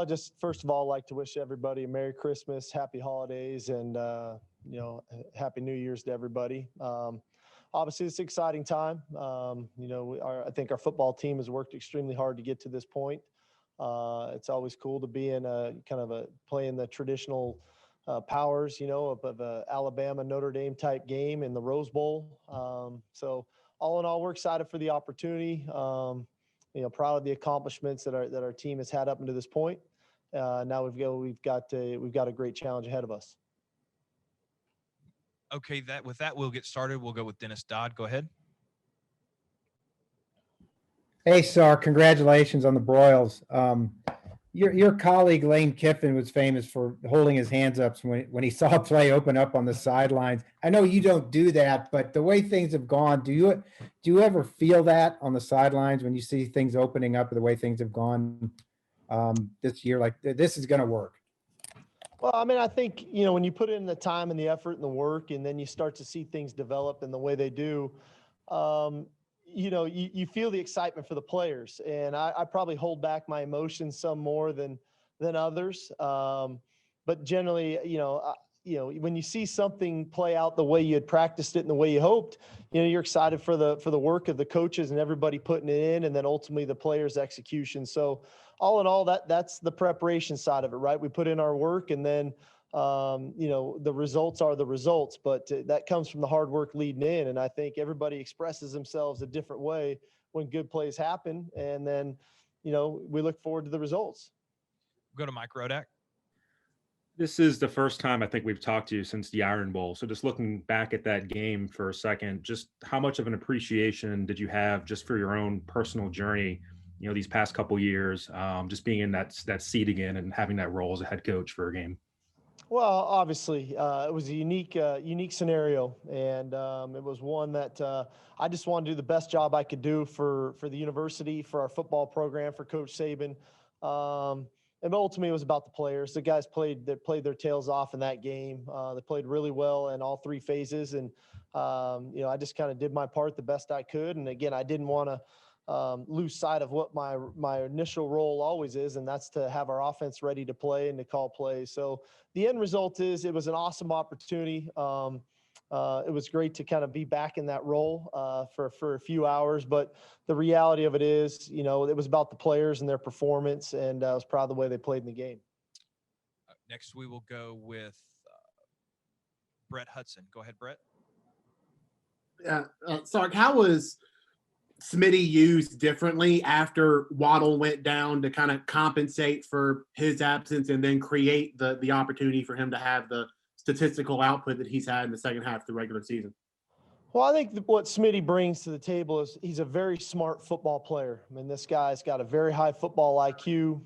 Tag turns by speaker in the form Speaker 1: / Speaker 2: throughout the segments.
Speaker 1: Well, just first of all, I'd like to wish everybody a Merry Christmas, Happy Holidays, and Happy New Year's to everybody. Obviously, it's an exciting time. I think our football team has worked extremely hard to get to this point. It's always cool to be in a kind of playing the traditional powers, of a Alabama Notre Dame type game in the Rose Bowl. So all in all, we're excited for the opportunity. Proud of the accomplishments that our team has had up until this point. Now we've got a great challenge ahead of us.
Speaker 2: Okay, with that, we'll get started. We'll go with Dennis Dodd. Go ahead.
Speaker 3: Hey, Sark, congratulations on the Broyles. Your colleague Lane Kiffin was famous for holding his hands up when he saw a play open up on the sidelines. I know you don't do that, but the way things have gone, do you ever feel that on the sidelines when you see things opening up the way things have gone this year? Like, this is going to work.
Speaker 1: Well, I mean, I think, when you put in the time and the effort and the work, and then you start to see things develop in the way they do, you feel the excitement for the players. And I probably hold back my emotions some more than others. But generally, when you see something play out the way you had practiced it and the way you hoped, you're excited for the work of the coaches and everybody putting it in, and then ultimately the players' execution. So all in all, that's the preparation side of it, right? We put in our work, and then the results are the results, but that comes from the hard work leading in. And I think everybody expresses themselves a different way when good plays happen. And then, we look forward to the results.
Speaker 2: Go to Mike Rodak.
Speaker 4: This is the first time I think we've talked to you since the Iron Bowl. So just looking back at that game for a second, just how much of an appreciation did you have just for your own personal journey, these past couple years, just being in that seat again and having that role as a head coach for a game?
Speaker 1: Well, obviously, it was a unique scenario, and it was one that I just wanted to do the best job I could do for the university, for our football program, for Coach Saban. And ultimately, it was about the players. The guys played their tails off in that game. They played really well in all three phases, and I just kind of did my part the best I could. And again, I didn't want to lose sight of what my initial role always is, and that's to have our offense ready to play and to call plays. So the end result is it was an awesome opportunity. It was great to kind of be back in that role for a few hours, but the reality of it is, it was about the players and their performance, and I was proud of the way they played in the game.
Speaker 2: Next, we will go with Brett Hudson. Go ahead, Brett.
Speaker 5: Yeah, Sark, how was Smitty used differently after Waddle went down to kind of compensate for his absence and then create the opportunity for him to have the statistical output that he's had in the second half of the regular season?
Speaker 1: Well, I think what Smitty brings to the table is he's a very smart football player. I mean, this guy's got a very high football IQ.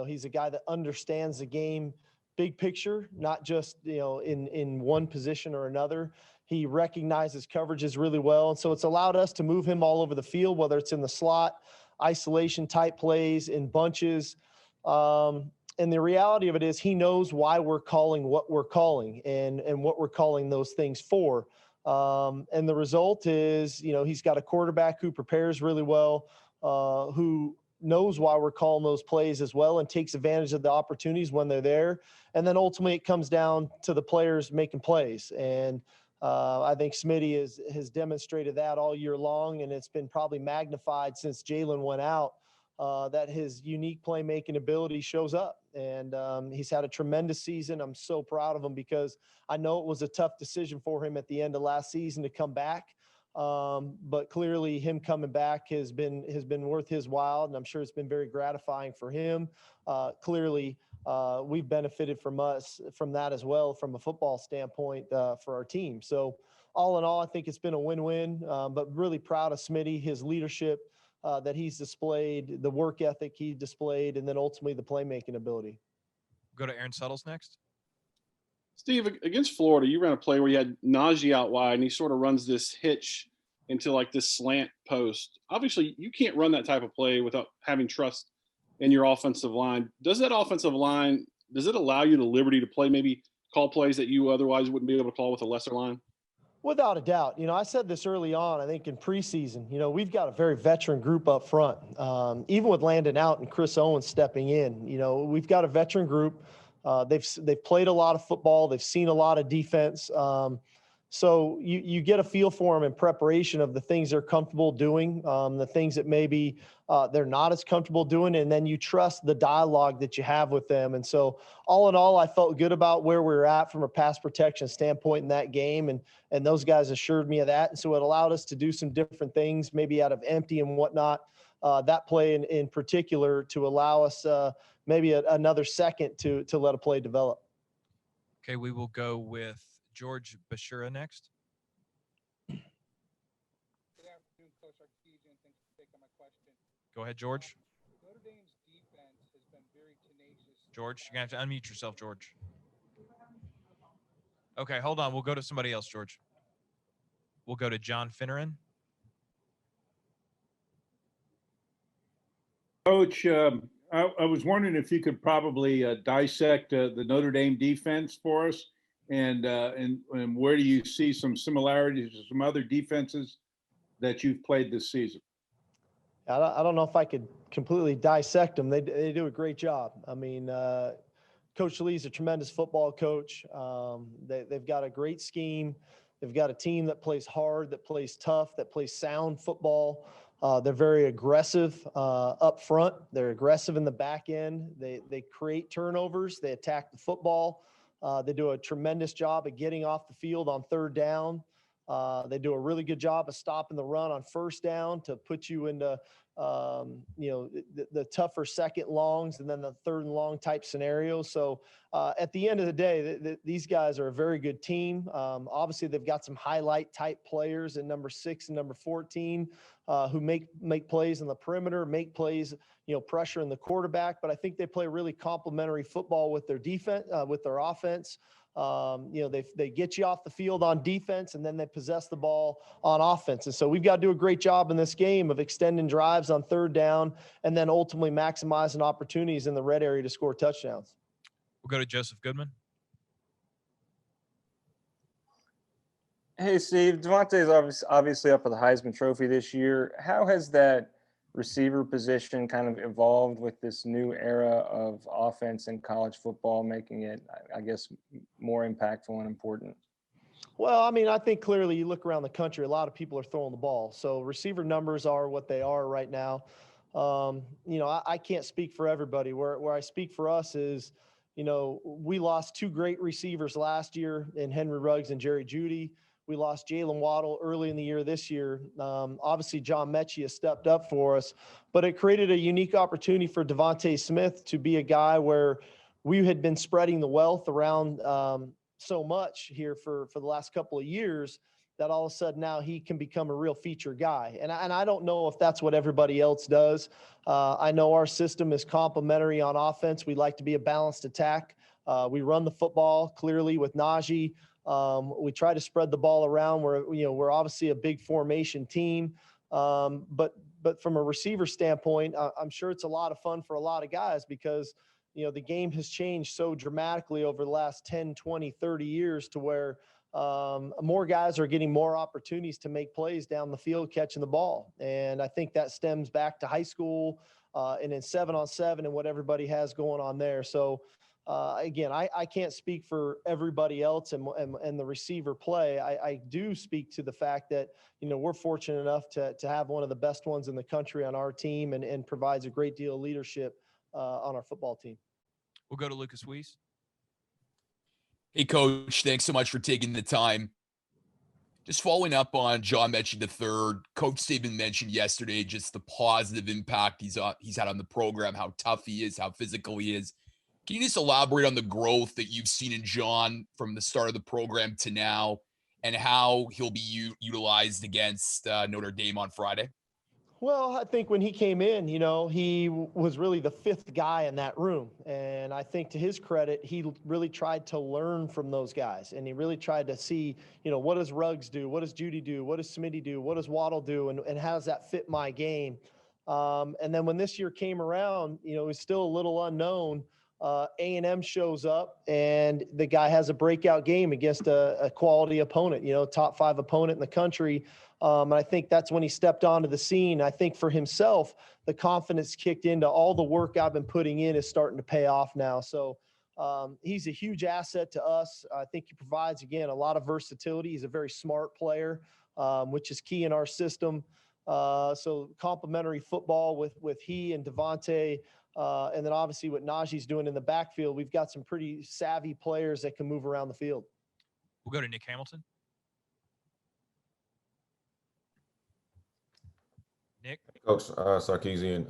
Speaker 1: He's a guy that understands the game big picture, not just, in one position or another. He recognizes coverages really well. And so it's allowed us to move him all over the field, whether it's in the slot, isolation type plays, in bunches. And the reality of it is he knows why we're calling what we're calling and what we're calling those things for. And the result is, he's got a quarterback who prepares really well, who knows why we're calling those plays as well and takes advantage of the opportunities when they're there. And then ultimately it comes down to the players making plays. And I think Smitty has demonstrated that all year long, and it's been probably magnified since Jalen went out, that his unique playmaking ability shows up. And he's had a tremendous season. I'm so proud of him because I know it was a tough decision for him at the end of last season to come back. But clearly him coming back has been worth his while, and I'm sure it's been very gratifying for him. Clearly, we've benefited from that as well from a football standpoint for our team. So all in all, I think it's been a win-win, but really proud of Smitty, his leadership that he's displayed, the work ethic he displayed, and then ultimately the playmaking ability.
Speaker 2: Go to Aaron Suttles next.
Speaker 6: Steve, against Florida, you ran a play where you had Najee out wide, and he sort of runs this hitch into like this slant post. Obviously, you can't run that type of play without having trust in your offensive line. Does that offensive line, does it allow you the liberty to play, maybe call plays that you otherwise wouldn't be able to call with a lesser line?
Speaker 1: Without a doubt. I said this early on, I think in preseason, we've got a very veteran group up front. Even with Landon out and Chris Owens stepping in, we've got a veteran group. They've played a lot of football. They've seen a lot of defense. So you get a feel for them in preparation of the things they're comfortable doing, the things that maybe they're not as comfortable doing, and then you trust the dialogue that you have with them. And so all in all, I felt good about where we were at from a pass protection standpoint in that game, and those guys assured me of that. And so it allowed us to do some different things, maybe out of empty and whatnot. That play in particular to allow us maybe another second to let a play develop.
Speaker 2: Okay, we will go with George Bashura next.
Speaker 7: Good afternoon, Coach Sarkisian. Thanks for taking my question.
Speaker 2: Go ahead, George.
Speaker 7: Notre Dame's defense has been very tenacious.
Speaker 2: George, you're going to have to unmute yourself, George. Okay, hold on. We'll go to somebody else, George. We'll go to John Finneran.
Speaker 8: Coach, I was wondering if you could probably dissect the Notre Dame defense for us, and where do you see some similarities to some other defenses that you've played this season?
Speaker 1: I don't know if I could completely dissect them. They do a great job. I mean, Coach Lee's a tremendous football coach. They've got a great scheme. They've got a team that plays hard, that plays tough, that plays sound football. They're very aggressive up front. They're aggressive in the back end. They create turnovers. They attack the football. They do a tremendous job of getting off the field on third down. They do a really good job of stopping the run on first down to put you into the tougher second longs and then the third and long type scenarios. So at the end of the day, these guys are a very good team. Obviously, they've got some highlight type players in number 6 and number 14 who make plays on the perimeter, make plays, pressure in the quarterback. But I think they play really complementary football with their defense, with their offense. They get you off the field on defense, and then they possess the ball on offense. And so we've got to do a great job in this game of extending drives on third down and then ultimately maximizing opportunities in the red area to score touchdowns.
Speaker 2: We'll go to Joseph Goodman.
Speaker 9: Hey, Steve. Devontae's obviously up for the Heisman Trophy this year. How has that receiver position kind of evolved with this new era of offense in college football, making it, I guess, more impactful and important?
Speaker 1: Well, I mean, I think clearly you look around the country, a lot of people are throwing the ball. So receiver numbers are what they are right now. I can't speak for everybody. Where I speak for us is, we lost 2 great receivers last year in Henry Ruggs and Jerry Jeudy. We lost Jalen Waddle early in the year this year. Obviously, John Metchie has stepped up for us, but it created a unique opportunity for Devontae Smith to be a guy where we had been spreading the wealth around so much here for the last couple of years that all of a sudden now he can become a real feature guy. And I don't know if that's what everybody else does. I know our system is complementary on offense. We like to be a balanced attack. We run the football clearly with Najee. We try to spread the ball around. We're obviously a big formation team. But from a receiver standpoint, I'm sure it's a lot of fun for a lot of guys because, the game has changed so dramatically over the last 10, 20, 30 years to where more guys are getting more opportunities to make plays down the field catching the ball. And I think that stems back to high school and in 7-on-7 and what everybody has going on there. So, again, I can't speak for everybody else and the receiver play. I do speak to the fact that, we're fortunate enough to have one of the best ones in the country on our team and provides a great deal of leadership on our football team.
Speaker 2: We'll go to Lucas Weiss.
Speaker 10: Hey, Coach, thanks so much for taking the time. Just following up on John Metchie III, Coach Saban mentioned yesterday just the positive impact he's had on the program, how tough he is, how physical he is. Can you just elaborate on the growth that you've seen in John from the start of the program to now and how he'll be utilized against Notre Dame on Friday?
Speaker 1: Well, I think when he came in, he was really the 5th guy in that room. And I think to his credit, he really tried to learn from those guys. And he really tried to see, what does Ruggs do? What does Jeudy do? What does Smitty do? What does Waddle do? And how does that fit my game? And then when this year came around, it was still a little unknown A&M shows up and the guy has a breakout game against a quality opponent, top 5 opponent in the country. And I think that's when he stepped onto the scene. I think for himself, the confidence kicked into all the work I've been putting in is starting to pay off now. So he's a huge asset to us. I think he provides, again, a lot of versatility. He's a very smart player, which is key in our system. So complementary football with he and Devontae. And then obviously what Najee's doing in the backfield, we've got some pretty savvy players that can move around the field.
Speaker 2: We'll go to Nick Hamilton. Nick?
Speaker 11: Coach Sarkisian,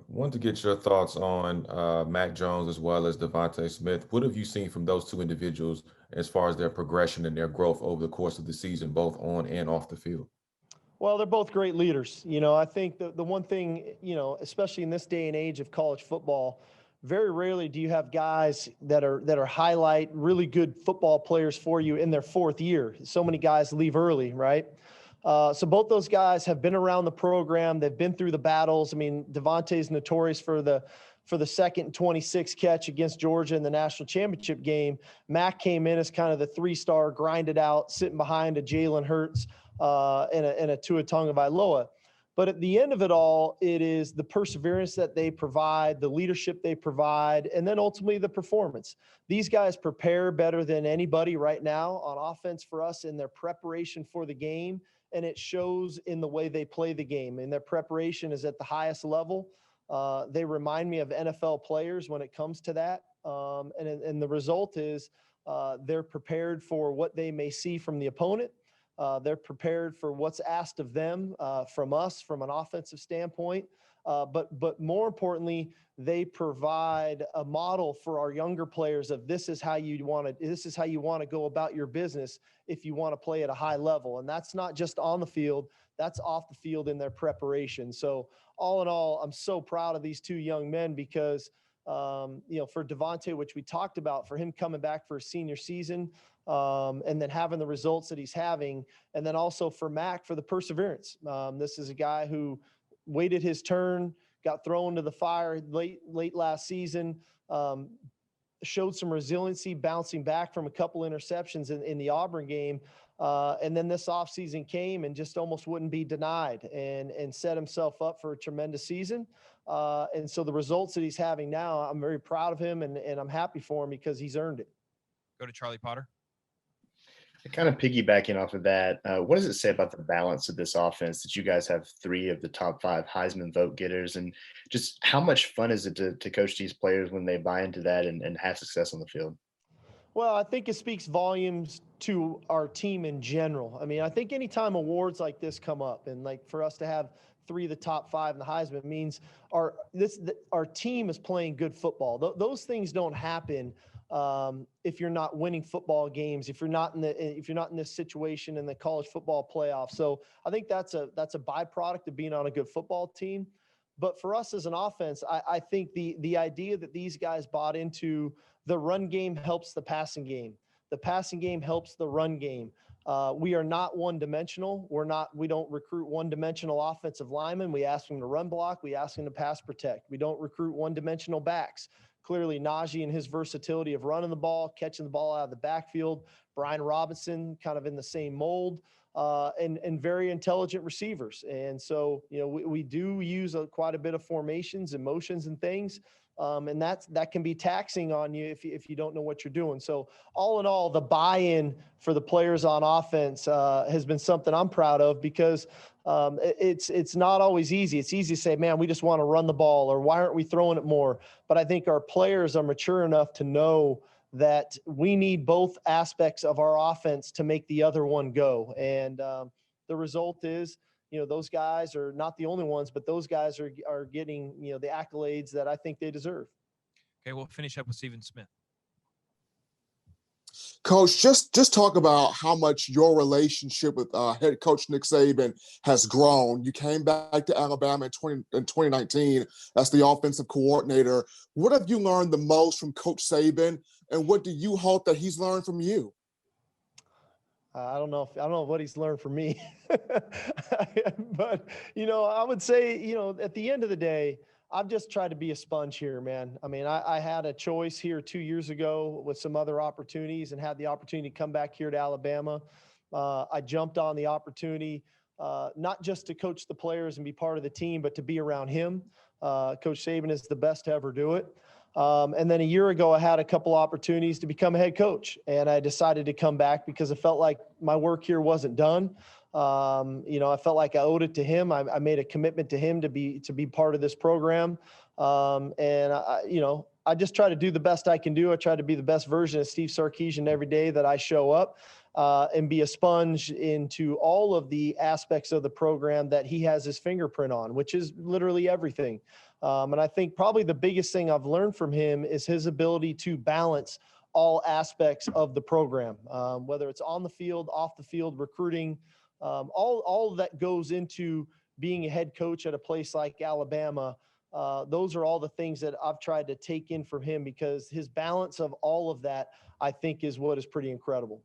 Speaker 11: wanted to get your thoughts on Mac Jones as well as Devontae Smith. What have you seen from those two individuals as far as their progression and their growth over the course of the season, both on and off the field?
Speaker 1: Well, they're both great leaders. I think the one thing, especially in this day and age of college football, very rarely do you have guys that are highlight really good football players for you in their 4th year. So many guys leave early, right? So both those guys have been around the program. They've been through the battles. I mean, Devontae's notorious for the 2nd and 26 catch against Georgia in the national championship game. Mac came in as kind of the 3-star, grinded out, sitting behind a Jalen Hurts and a Tua Tagovailoa. But at the end of it all, it is the perseverance that they provide, the leadership they provide, and then ultimately the performance. These guys prepare better than anybody right now on offense for us in their preparation for the game, and it shows in the way they play the game. And their preparation is at the highest level. They remind me of NFL players when it comes to that. And the result is they're prepared for what they may see from the opponent. They're prepared for what's asked of them from us from an offensive standpoint. But more importantly, they provide a model for our younger players of this is how you want to go about your business if you want to play at a high level. And that's not just on the field, that's off the field in their preparation. So all in all, I'm so proud of these two young men because, for Devontae, which we talked about, for him coming back for a senior season, and then having the results that he's having, and then also for Mac for the perseverance. This is a guy who waited his turn, got thrown to the fire late last season, showed some resiliency, bouncing back from a couple interceptions in the Auburn game. And then this offseason came and just almost wouldn't be denied and set himself up for a tremendous season. And so the results that he's having now, I'm very proud of him and I'm happy for him because he's earned it.
Speaker 2: Go to Charlie Potter.
Speaker 12: Kind of piggybacking off of that, what does it say about the balance of this offense that you guys have 3 of the top 5 Heisman vote getters, and just how much fun is it to coach these players when they buy into that and have success on the field?
Speaker 1: Well, I think it speaks volumes to our team in general. I mean, I think anytime awards like this come up, and like for us to have 3 of the top 5 in the Heisman means our team is playing good football. Those things don't happen if you're not winning football games, if you're not in this situation in the college football playoff. So I think that's a byproduct of being on a good football team. But for us as an offense, I think the idea that these guys bought into the run game helps the passing game. The passing game helps the run game. We are not one-dimensional. We don't recruit one-dimensional offensive linemen. We ask them to run block. We ask them to pass protect. We don't recruit one-dimensional backs. Clearly, Najee and his versatility of running the ball, catching the ball out of the backfield. Brian Robinson kind of in the same mold, and very intelligent receivers. And so, we do use quite a bit of formations and motions and things. And that can be taxing on you if you don't know what you're doing. So all in all, the buy-in for the players on offense has been something I'm proud of because it's not always easy. It's easy to say, man, we just want to run the ball, or why aren't we throwing it more? But I think our players are mature enough to know that we need both aspects of our offense to make the other one go. And the result is, those guys are not the only ones, but those guys are getting, the accolades that I think they deserve.
Speaker 2: Okay, we'll finish up with Stephen Smith.
Speaker 13: Coach, just talk about how much your relationship with head coach Nick Saban has grown. You came back to Alabama in 2019 as the offensive coordinator. What have you learned the most from Coach Saban, and what do you hope that he's learned from you?
Speaker 1: I don't know what he's learned from me, but I would say, at the end of the day, I've just tried to be a sponge here, man. I mean, I had a choice here 2 years ago with some other opportunities and had the opportunity to come back here to Alabama. I jumped on the opportunity, not just to coach the players and be part of the team, but to be around him. Coach Saban is the best to ever do it. And then a year ago, I had a couple opportunities to become a head coach, and I decided to come back because I felt like my work here wasn't done. I felt like I owed it to him. I made a commitment to him to be part of this program. I just try to do the best I can do. I try to be the best version of Steve Sarkisian every day that I show up, and be a sponge into all of the aspects of the program that he has his fingerprint on, which is literally everything. And I think probably the biggest thing I've learned from him is his ability to balance all aspects of the program, whether it's on the field, off the field, recruiting, all that goes into being a head coach at a place like Alabama. Those are all the things that I've tried to take in from him, because his balance of all of that, I think, is what is pretty incredible.